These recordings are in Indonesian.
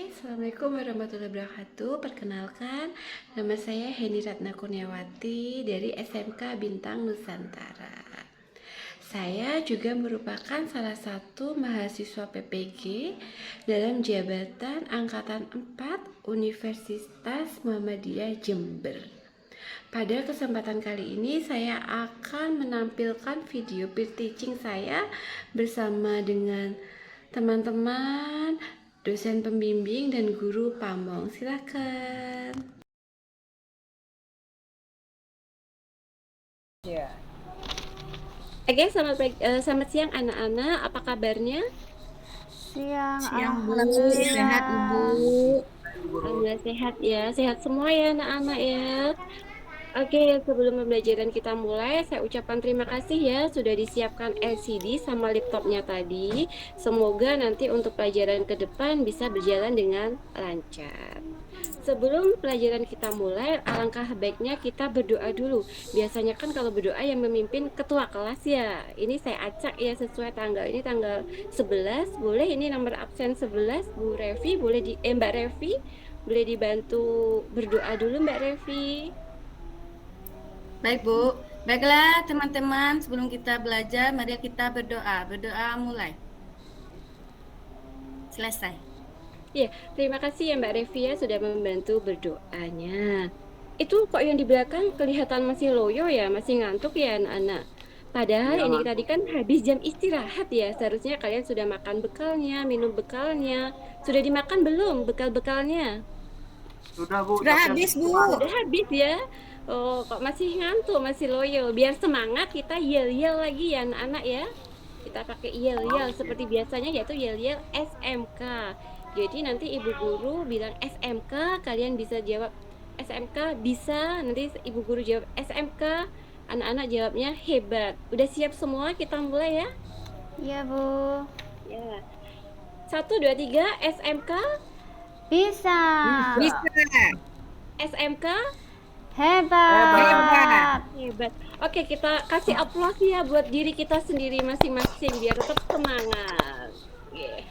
Assalamualaikum warahmatullahi wabarakatuh. Perkenalkan, nama saya Heni Ratna Kurniawati dari SMK Bintang Nusantara. Saya juga merupakan salah satu mahasiswa PPG dalam jabatan Angkatan 4 Universitas Muhammadiyah Jember. Pada kesempatan kali ini saya akan menampilkan video peer teaching saya bersama dengan teman-teman, dosen pembimbing, dan guru pamong. Silakan. Ya. Oke, selamat siang anak-anak. Apa kabarnya? Siang, Bu. Alhamdulillah. Sehat, Ibu. Alhamdulillah sehat ya. Sehat semua ya anak-anak ya. Oke, sebelum pembelajaran kita mulai, saya ucapkan terima kasih ya sudah disiapkan LCD sama laptopnya tadi. Semoga nanti untuk pelajaran ke depan bisa berjalan dengan lancar. Sebelum pelajaran kita mulai, alangkah baiknya kita berdoa dulu. Biasanya kan kalau berdoa yang memimpin ketua kelas ya. Ini saya acak ya sesuai tanggal. Ini tanggal 11. Boleh ini nomor absen 11, Bu Revi, boleh Mbak Revi, boleh dibantu berdoa dulu Mbak Revi. Baik, Bu. Baiklah, teman-teman, sebelum kita belajar, mari kita berdoa. Berdoa mulai. Selesai. Ya, terima kasih ya Mbak Revi ya sudah membantu berdoanya. Itu kok yang di belakang kelihatan masih loyo ya, masih ngantuk ya anak-anak. Padahal Ya, ini tadi kan habis jam istirahat ya, seharusnya kalian sudah makan bekalnya, minum bekalnya. Sudah dimakan belum bekal-bekalnya? Sudah, Bu. Sudah habis, Bu. Udah habis ya. Oh, kok masih ngantuk, masih loyo. Biar semangat kita yel-yel lagi ya anak-anak ya. Kita pakai yel-yel seperti biasanya yaitu yel-yel SMK. Jadi nanti ibu guru bilang SMK, kalian bisa jawab SMK, bisa. Nanti ibu guru jawab SMK, anak-anak jawabnya hebat. Udah siap semua? Kita mulai ya. Iya, Bu. Ya. 1, 2, 3, SMK, Bisa. Bisa. SMK, Hebat. hebat. Oke, kita kasih aplaus ya buat diri kita sendiri masing-masing biar tetap semangat. Yeah.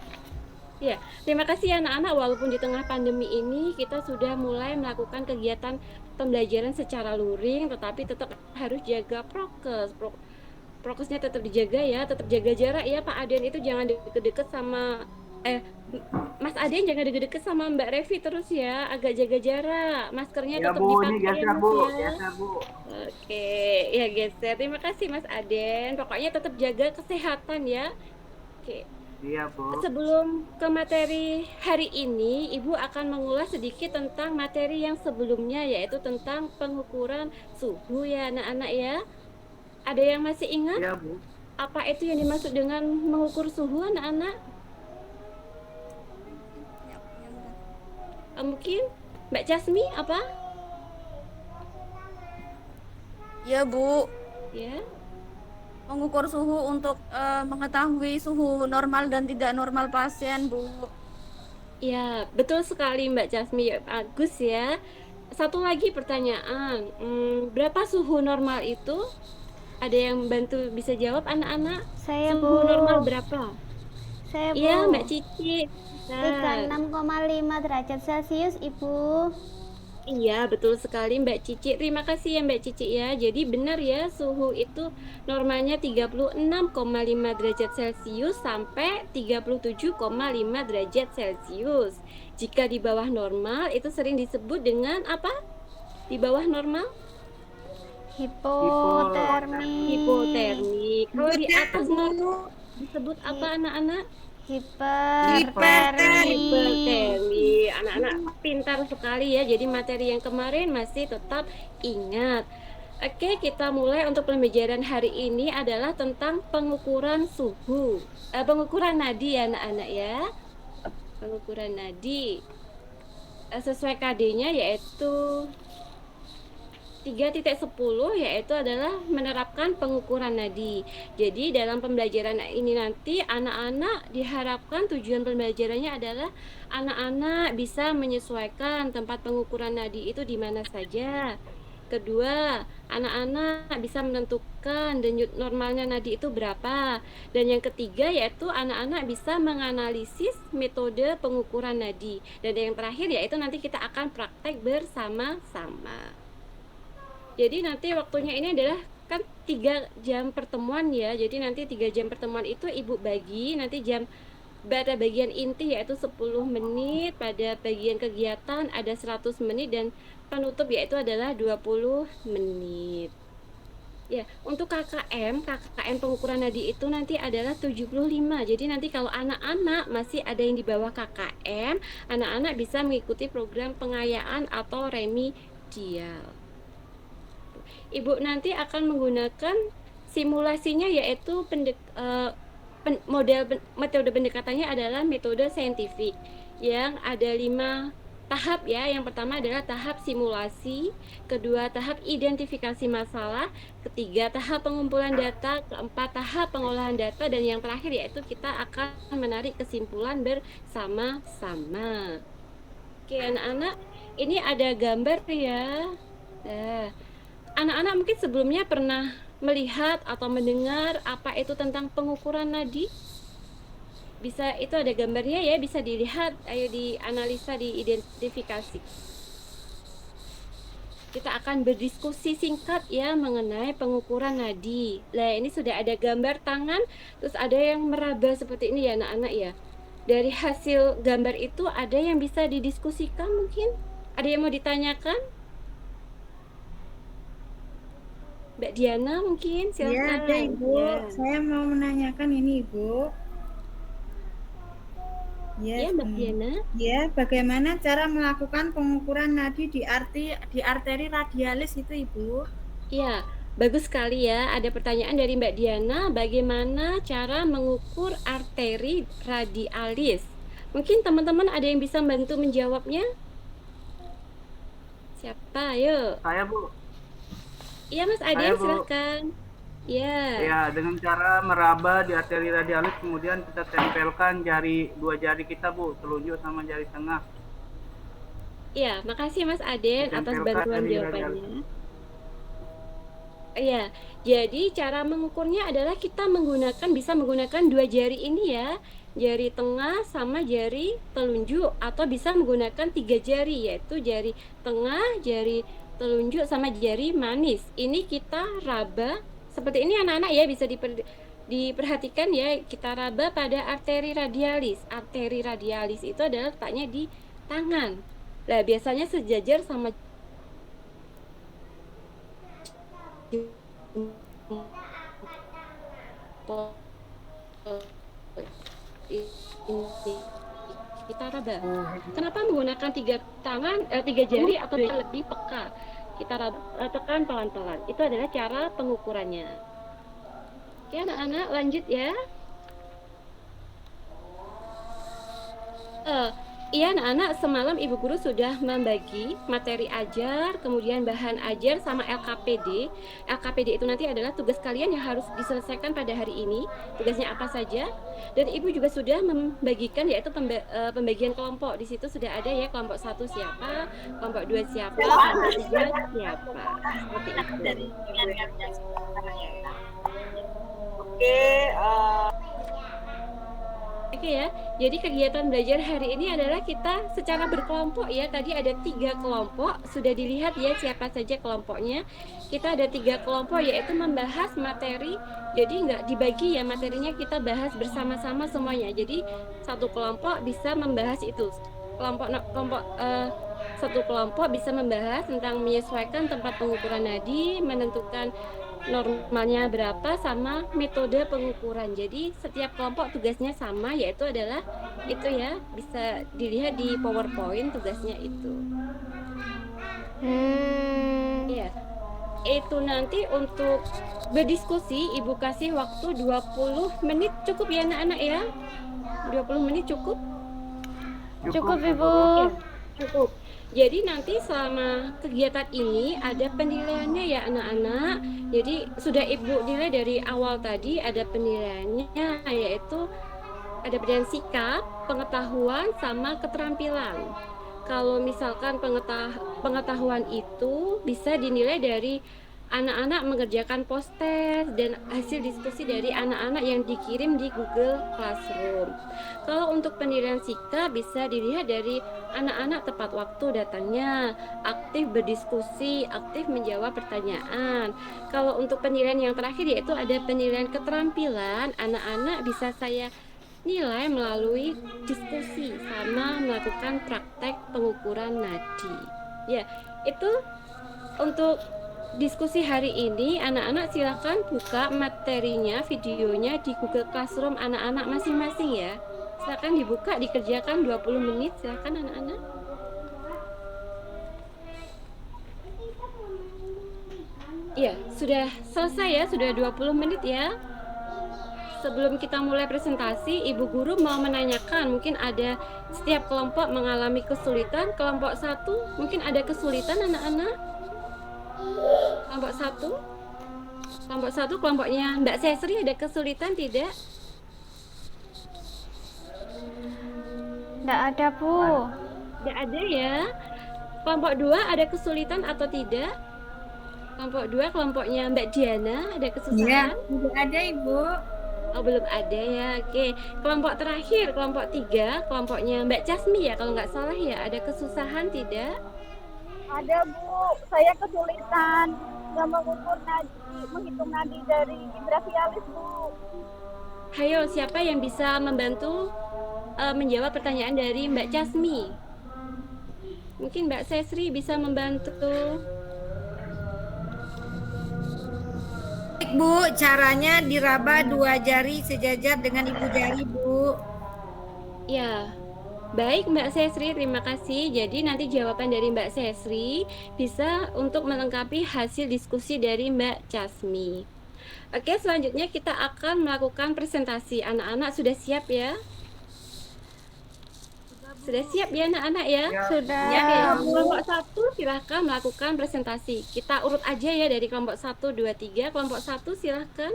Ya, terima kasih ya anak-anak. Walaupun di tengah pandemi ini kita sudah mulai melakukan kegiatan pembelajaran secara luring, tetapi tetap harus jaga prokes. Prokesnya tetap dijaga ya, tetap jaga jarak ya Pak Aden, itu jangan deket-deket sama Mas Aden, jangan deket-deket sama Mbak Revi terus ya, agak jaga jarak. Maskernya Ya, tetap Bu. Ini dipakai ya geser, Mas Bu. ya. Geser, Bu. Oke, ya geser. Terima kasih Mas Aden. Pokoknya tetap jaga kesehatan ya. Oke. Iya, Bu. Sebelum ke materi hari ini, Ibu akan mengulas sedikit tentang materi yang sebelumnya, yaitu tentang pengukuran suhu ya anak-anak ya. Ada yang masih ingat Iya, Bu. apa itu yang dimaksud dengan mengukur suhu anak-anak? Mungkin Mbak Jasmi apa? Ya, Bu. Ya. Mengukur suhu untuk mengetahui suhu normal dan tidak normal pasien, Bu. Ya, betul sekali Mbak Jasmi. Bagus ya. Satu lagi pertanyaan. Berapa suhu normal itu? Ada yang bantu bisa jawab anak-anak? Saya, Suhu Bu. normal berapa? Saya, Bu. Iya, Mbak Cici. Nah, 36,5 derajat Celcius, Ibu. iya, betul sekali Mbak Cici. Terima kasih ya Mbak Cici ya. Jadi benar ya, suhu itu normalnya 36,5 derajat Celcius sampai 37,5 derajat Celcius. Jika di bawah normal itu sering disebut dengan apa? Di bawah normal? Hipotermi. Hipotermik. Kalau di atas normal disebut apa anak-anak? Hipertermi. Hipertermi. Anak-anak pintar sekali ya. Jadi materi yang kemarin masih tetap ingat. Oke, kita mulai untuk pembelajaran hari ini adalah tentang pengukuran suhu. Pengukuran nadi ya anak-anak ya. Pengukuran nadi. Sesuai KD-nya yaitu 3.10 yaitu adalah menerapkan pengukuran nadi. Jadi dalam pembelajaran ini nanti anak-anak diharapkan tujuan pembelajarannya adalah anak-anak bisa menyesuaikan tempat pengukuran nadi itu di mana saja. Kedua, anak-anak bisa menentukan denyut normalnya nadi itu berapa. Dan yang ketiga yaitu anak-anak bisa menganalisis metode pengukuran nadi. Dan yang terakhir yaitu nanti kita akan praktek bersama-sama. Jadi nanti waktunya ini adalah kan 3 jam pertemuan ya. Jadi nanti 3 jam pertemuan itu Ibu bagi nanti pada bagian inti yaitu 10 menit, pada bagian kegiatan ada 100 menit dan penutup yaitu adalah 20 menit. Ya, untuk KKM pengukuran nadi itu nanti adalah 75. Jadi nanti kalau anak-anak masih ada yang di bawah KKM, anak-anak bisa mengikuti program pengayaan atau remedial. Ibu nanti akan menggunakan simulasinya yaitu metode pendekatannya adalah metode saintifik yang ada 5 tahap ya. Yang pertama adalah tahap simulasi, kedua tahap identifikasi masalah, ketiga tahap pengumpulan data, keempat tahap pengolahan data, dan yang terakhir yaitu kita akan menarik kesimpulan bersama-sama. Oke anak-anak, ini ada gambar ya. Nah, anak-anak mungkin sebelumnya pernah melihat atau mendengar apa itu tentang pengukuran nadi? Bisa, itu ada gambarnya ya, bisa dilihat, ayo dianalisa, diidentifikasi. Kita akan berdiskusi singkat ya mengenai pengukuran nadi. Nah, ini sudah ada gambar tangan, terus ada yang meraba seperti ini ya anak-anak ya. Dari hasil gambar itu ada yang bisa didiskusikan mungkin? Ada yang mau ditanyakan? Mbak Diana mungkin, silakan. Ya, ada Ibu. Ya. Saya mau menanyakan ini Ibu. Ya, Mbak Diana. Ya, bagaimana cara melakukan pengukuran nadi di arteri radialis itu Ibu? Ya, bagus sekali ya. Ada pertanyaan dari Mbak Diana, bagaimana cara mengukur arteri radialis? Mungkin teman-teman ada yang bisa bantu menjawabnya? Siapa? Ayo. Saya, Bu. Iya, Mas Ade, silakan. Ya. Ya, dengan cara meraba di arteri radialis, kemudian kita tempelkan dua jari kita, Bu, telunjuk sama jari tengah. Iya, makasih Mas Aden atas bantuan jawabannya. Iya, jadi cara mengukurnya adalah kita bisa menggunakan 2 jari ini ya, jari tengah sama jari telunjuk, atau bisa menggunakan 3 jari, yaitu jari tengah, jari telunjuk sama jari manis. Ini kita raba seperti ini anak-anak ya, bisa diperhatikan ya, kita raba pada arteri radialis. Arteri radialis itu adalah letaknya di tangan. Nah, biasanya sejajar sama kita raba. Kenapa menggunakan 3 jari atau lebih peka? Kita tekan pelan-pelan. Itu adalah cara pengukurannya. Oke anak-anak, lanjut ya. Iya anak-anak, semalam Ibu Guru sudah membagi materi ajar, kemudian bahan ajar sama LKPD. LKPD itu nanti adalah tugas kalian yang harus diselesaikan pada hari ini. Tugasnya apa saja? Dan Ibu juga sudah membagikan yaitu pembagian kelompok. Di situ sudah ada ya, kelompok 1 siapa, kelompok 2 siapa, kelompok 3 siapa. Seperti itu. Oke ya, jadi kegiatan belajar hari ini adalah kita secara berkelompok ya. Tadi ada 3 kelompok, sudah dilihat ya siapa saja kelompoknya. Kita ada 3 kelompok yaitu membahas materi. Jadi nggak dibagi ya materinya, kita bahas bersama-sama semuanya. Jadi satu kelompok bisa membahas itu. Satu kelompok bisa membahas tentang menyesuaikan tempat pengukuran nadi, menentukan normalnya berapa, sama metode pengukuran. Jadi setiap kelompok tugasnya sama, yaitu adalah itu ya, bisa dilihat di PowerPoint tugasnya itu. Ya, itu nanti untuk berdiskusi Ibu kasih waktu 20 menit cukup ya anak-anak ya? 20 menit cukup? Cukup Ibu. Ya, cukup. Jadi nanti selama kegiatan ini ada penilaiannya ya anak-anak. Jadi sudah Ibu nilai dari awal tadi, ada penilaiannya yaitu ada penilaian sikap, pengetahuan, sama keterampilan. kalau misalkan pengetahuan itu bisa dinilai dari anak-anak mengerjakan poster dan hasil diskusi dari anak-anak yang dikirim di Google Classroom. Kalau untuk penilaian sikap bisa dilihat dari anak-anak tepat waktu datangnya, aktif berdiskusi, aktif menjawab pertanyaan. Kalau untuk penilaian yang terakhir yaitu ada penilaian keterampilan, anak-anak bisa saya nilai melalui diskusi sama melakukan praktek pengukuran nadi. Ya, itu untuk diskusi hari ini. Anak-anak silakan buka materinya, videonya di Google Classroom anak-anak masing-masing ya. Silakan dibuka, dikerjakan 20 menit. Silakan anak-anak. Iya, sudah selesai ya, sudah 20 menit ya. Sebelum kita mulai presentasi, Ibu Guru mau menanyakan, mungkin ada setiap kelompok mengalami kesulitan. Kelompok 1 mungkin ada kesulitan anak-anak. Kelompok satu kelompoknya Mbak Sesri ada kesulitan tidak? Nggak ada, Bu. Tidak ada ya. Kelompok 2 ada kesulitan atau tidak? Kelompok 2 kelompoknya Mbak Diana ada Ya, kesusahan? tidak ada Ibu. Oh, belum ada ya. Oke. Kelompok terakhir, kelompok 3, kelompoknya Mbak Casmi ya kalau nggak salah ya, ada kesusahan tidak? Ada Bu, saya kesulitan nggak mengukur nadi, menghitung nadi dari brachialis Bu. Hayo, siapa yang bisa membantu menjawab pertanyaan dari Mbak Casmi? Mungkin Mbak Sesri bisa membantu. Baik Bu, caranya diraba 2 jari sejajar dengan ibu jari Bu. Ya, baik Mbak Sesri, terima kasih. Jadi nanti jawaban dari Mbak Sesri bisa untuk melengkapi hasil diskusi dari Mbak Casmi. Oke, selanjutnya kita akan melakukan presentasi. Anak-anak sudah siap ya? Sudah siap ya anak-anak ya? Sudah. Ya, oke. Kelompok 1 silahkan melakukan presentasi. Kita urut aja ya dari kelompok 1, 2, 3. Kelompok 1 silahkan.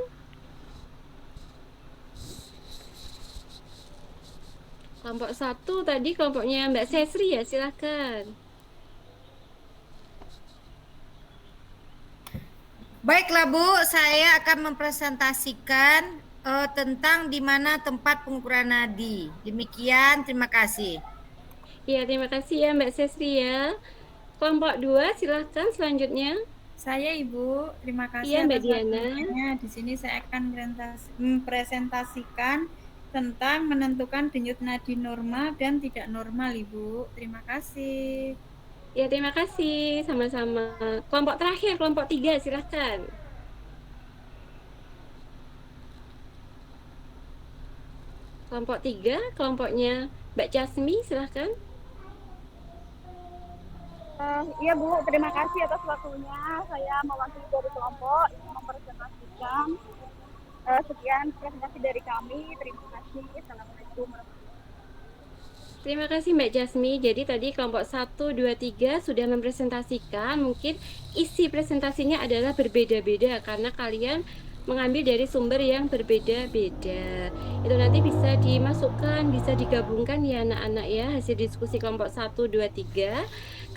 Kelompok 1 tadi kelompoknya Mbak Sesri ya, silahkan. Baiklah Bu, saya akan mempresentasikan tentang di mana tempat pengukuran nadi. Demikian, terima kasih. Ya, terima kasih ya Mbak Sesri ya. Kelompok 2 silahkan selanjutnya. Saya Ibu, terima kasih Iya, Mbak atas Diana. waktunya. Di sini saya akan mempresentasikan tentang menentukan denyut nadi normal dan tidak normal Ibu. Terima kasih. Ya, terima kasih. Sama-sama. Kelompok terakhir, kelompok 3 silahkan. Kelompok 3, kelompoknya Mbak Casmi silahkan. Iya Bu, terima kasih atas waktunya. Saya mewakili dari kelompok ingin mempresentasikan. Sekian presentasi dari kami. Terima kasih. Assalamualaikum warahmatullahi Terima kasih Mbak Jasmi. Jadi tadi kelompok 1, 2, 3 sudah mempresentasikan. Mungkin isi presentasinya adalah berbeda-beda karena kalian mengambil dari sumber yang berbeda-beda. Itu nanti bisa dimasukkan, bisa digabungkan ya anak-anak ya, hasil diskusi kelompok 1, 2, 3.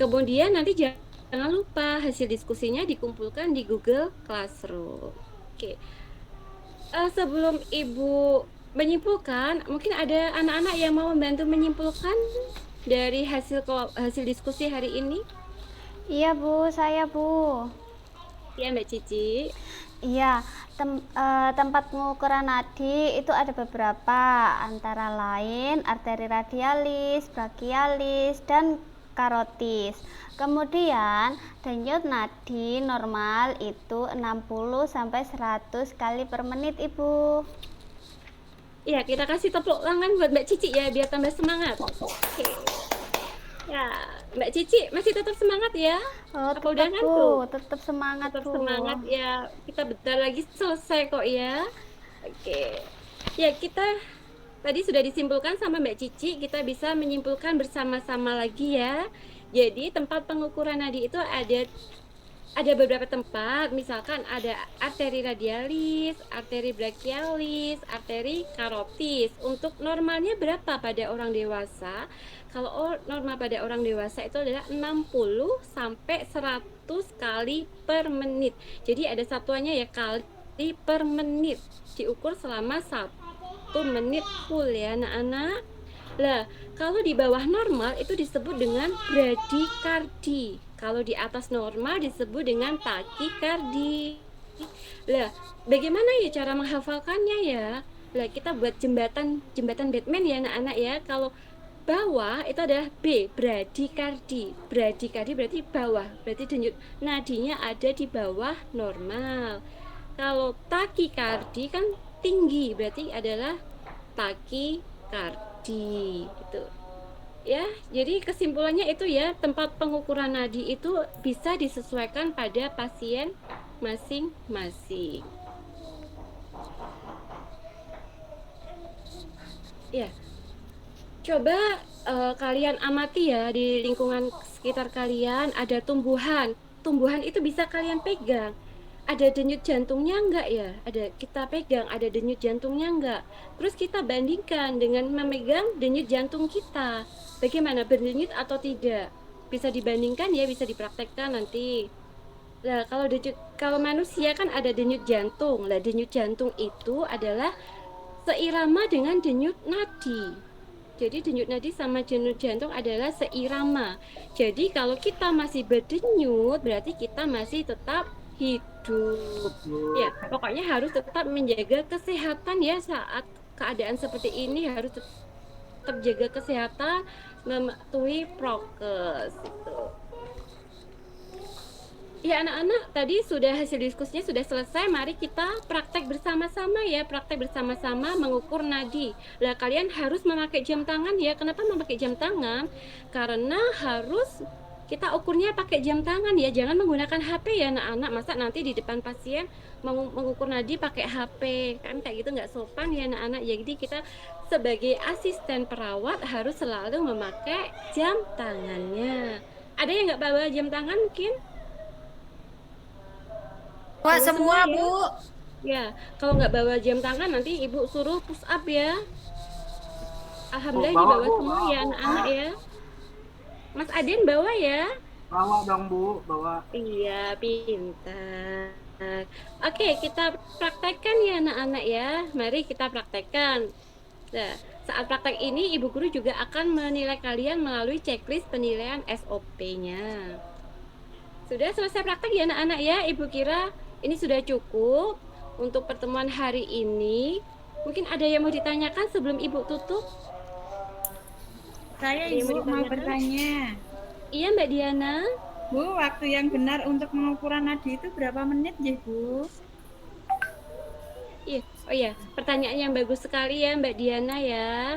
Kemudian nanti jangan lupa hasil diskusinya dikumpulkan di Google Classroom. Oke. Sebelum Ibu menyimpulkan, mungkin ada anak-anak yang mau membantu menyimpulkan dari hasil diskusi hari ini. Iya Bu, saya Bu. Ya Mbak Cici. Iya, tempat pengukuran nadi itu ada beberapa, antara lain arteri radialis, brachialis, dan karotis. Kemudian denyut nadi normal itu 60-100 kali per menit Ibu. Ya, kita kasih tepuk tangan buat Mbak Cici ya, biar tambah semangat. Oke. Ya, Mbak Cici masih tetap semangat ya? Oh, Apa udah tetap ngantuk? Bu, tetap semangat Tetap Bu. semangat ya, kita bentar lagi selesai kok ya. Oke. Ya, kita tadi sudah disimpulkan sama Mbak Cici, kita bisa menyimpulkan bersama-sama lagi ya. Jadi tempat pengukuran nadi itu ada ada beberapa tempat, misalkan ada arteri radialis, arteri brachialis, arteri karotis. Untuk normalnya berapa pada orang dewasa? Kalau normal pada orang dewasa itu adalah 60 sampai 100 kali per menit. Jadi ada satuannya ya, kali per menit. Diukur selama 1 menit full ya anak-anak. Lah, kalau di bawah normal itu disebut dengan bradikardi. Kalau di atas normal disebut dengan takikardi. Lah, bagaimana ya cara menghafalkannya ya? Lah, kita buat jembatan Batman ya anak-anak ya. Kalau bawah itu adalah B, bradikardi. Bradikardi berarti bawah, berarti denyut nadinya ada di bawah normal. Kalau takikardi kan tinggi, berarti adalah takikardi gitu. Ya, jadi kesimpulannya itu ya, tempat pengukuran nadi itu bisa disesuaikan pada pasien masing-masing. Ya, coba kalian amati ya di lingkungan sekitar kalian ada tumbuhan. Tumbuhan itu bisa kalian pegang. Ada denyut jantungnya enggak ya? Ada kita pegang, ada denyut jantungnya enggak? Terus kita bandingkan dengan memegang denyut jantung kita. Bagaimana, berdenyut atau tidak? Bisa dibandingkan ya, bisa dipraktekkan nanti. Nah, kalau manusia kan ada denyut jantung. Lah, denyut jantung itu adalah seirama dengan denyut nadi. Jadi denyut nadi sama denyut jantung adalah seirama. Jadi kalau kita masih berdenyut, berarti kita masih tetap hidup. Ya, pokoknya harus tetap menjaga kesehatan ya saat keadaan seperti ini, harus tetap jaga kesehatan, mematuhi prokes gitu. Ya anak-anak, tadi sudah hasil diskusinya sudah selesai. Mari kita praktek bersama-sama ya, praktek bersama-sama mengukur nadi. Lah kalian harus memakai jam tangan ya. Kenapa memakai jam tangan? Karena harus kita ukurnya pakai jam tangan ya, jangan menggunakan HP ya anak-anak. Masa nanti di depan pasien mengukur nadi pakai HP, kan kayak gitu nggak sopan ya anak-anak. Jadi kita sebagai asisten perawat harus selalu memakai jam tangannya. Ada yang nggak bawa jam tangan mungkin? Bawa Bawa semua, semua ya? Bu. Ya, kalau nggak bawa jam tangan nanti ibu suruh push up ya. Alhamdulillah Bawa, dibawa Bu, semua bawa, ya Bu. anak-anak ya. Mas Aden bawa ya? Bawa dong Bu, bawa. Iya, pintar. Oke, kita praktekkan ya anak-anak ya. Mari kita praktekkan. Nah, saat praktek ini ibu guru juga akan menilai kalian melalui checklist penilaian SOP-nya. Sudah selesai praktek ya anak-anak ya. Ibu kira ini sudah cukup untuk pertemuan hari ini. Mungkin ada yang mau ditanyakan sebelum ibu tutup? Saya Ada yang Ibu mau ditanyakan? bertanya, Iya Mbak Diana. Bu, waktu yang benar untuk pengukuran nadi itu berapa menit ya, Bu? Iya, oh iya, pertanyaan yang bagus sekali ya Mbak Diana ya.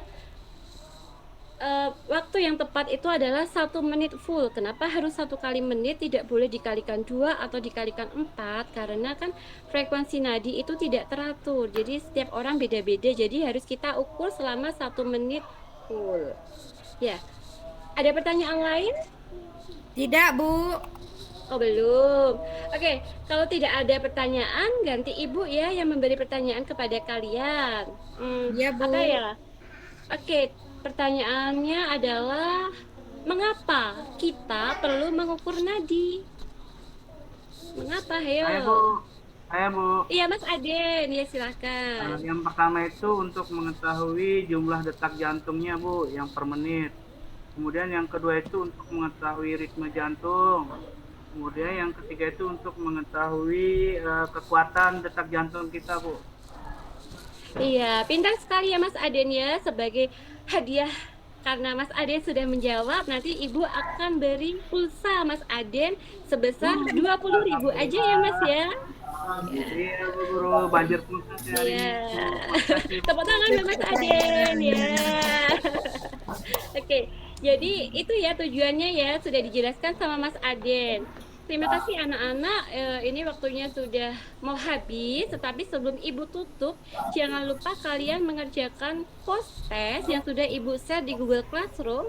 Waktu yang tepat itu adalah 1 menit full. Kenapa harus 1 kali menit? Tidak boleh dikalikan 2 atau dikalikan 4 karena kan frekuensi nadi itu tidak teratur. Jadi setiap orang beda-beda. Jadi harus kita ukur selama 1 menit full. Ya, ada pertanyaan lain? Tidak, Bu. Oh belum. Oke, kalau tidak ada pertanyaan, ganti ibu ya yang memberi pertanyaan kepada kalian. Iya, Bu. Apa ya? Oke, pertanyaannya adalah mengapa kita perlu mengukur nadi? Mengapa, Saya Hayo? Bu, saya Bu. Iya, Mas Aden, ya silakan. Yang pertama itu untuk mengetahui jumlah detak jantungnya Bu, yang per menit. Kemudian yang kedua itu untuk mengetahui ritme jantung. Kemudian yang ketiga itu untuk mengetahui kekuatan detak jantung kita Bu. Iya, pintar sekali ya Mas Aden ya. Sebagai hadiah karena Mas Aden sudah menjawab, nanti Ibu akan beri pulsa Mas Aden sebesar 20.000 aja ya Mas ya. Iya Bu Guru, banjir pulsa hari Iya. ini. Tepuk tangan ya Mas Aden ya. Oke, jadi itu ya tujuannya ya sudah dijelaskan sama Mas Aden. Terima kasih anak-anak, ini waktunya sudah mau habis, tetapi sebelum Ibu tutup, jangan lupa kalian mengerjakan post test yang sudah Ibu share di Google Classroom.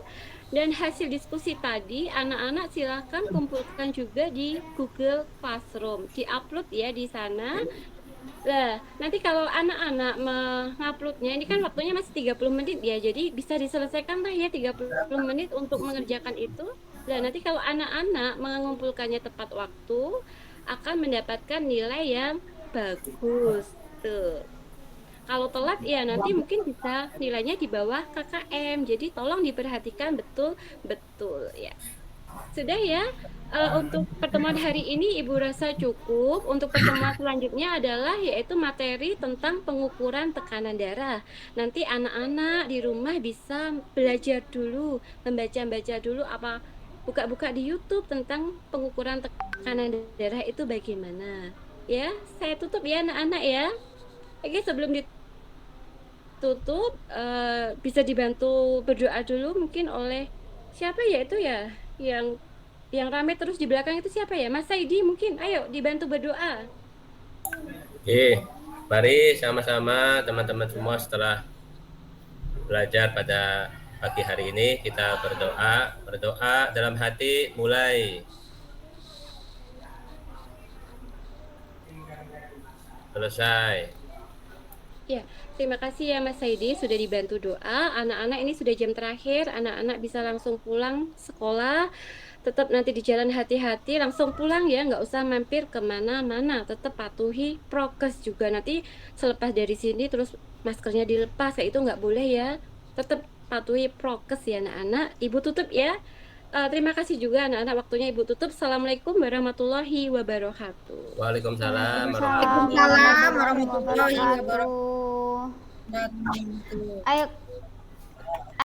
Dan hasil diskusi tadi, anak-anak silakan kumpulkan juga di Google Classroom. Di-upload ya di sana. Nah, nanti kalau anak-anak menguploadnya, ini kan waktunya masih 30 menit ya, jadi bisa diselesaikan lah ya 30 menit untuk mengerjakan itu. Nah, nanti kalau anak-anak mengumpulkannya tepat waktu, akan mendapatkan nilai yang bagus. Tuh. Kalau telat ya nanti mungkin bisa nilainya di bawah KKM. Jadi tolong diperhatikan betul-betul ya. Sudah ya. Untuk pertemuan hari ini Ibu rasa cukup. Untuk pertemuan selanjutnya adalah yaitu materi tentang pengukuran tekanan darah. Nanti anak-anak di rumah bisa belajar dulu, membaca-baca dulu apa buka-buka di YouTube tentang pengukuran tekanan darah itu bagaimana. Ya, saya tutup ya anak-anak ya. Oke, sebelum ditutup, bisa dibantu berdoa dulu mungkin oleh siapa ya itu ya yang rame terus di belakang itu siapa ya? Mas Saidi mungkin, ayo dibantu berdoa. Oke, mari sama-sama teman-teman semua setelah belajar pada pagi hari ini kita berdoa dalam hati mulai. Selesai. Ya, terima kasih ya Mas Saidi sudah dibantu doa. Anak-anak ini sudah jam terakhir, anak-anak bisa langsung pulang sekolah. Tetap nanti di jalan hati-hati, langsung pulang ya, nggak usah mampir kemana-mana. Tetap patuhi prokes juga. Nanti selepas dari sini terus maskernya dilepas, kayak itu nggak boleh ya. Tetap patuhi prokes ya anak-anak. Ibu tutup ya. Terima kasih juga anak-anak waktunya Ibu tutup. Assalamualaikum warahmatullahi wabarakatuh. Waalaikumsalam Waalaikumsalam warahmatullahi wabarakatuh. wabarakatuh. Ayo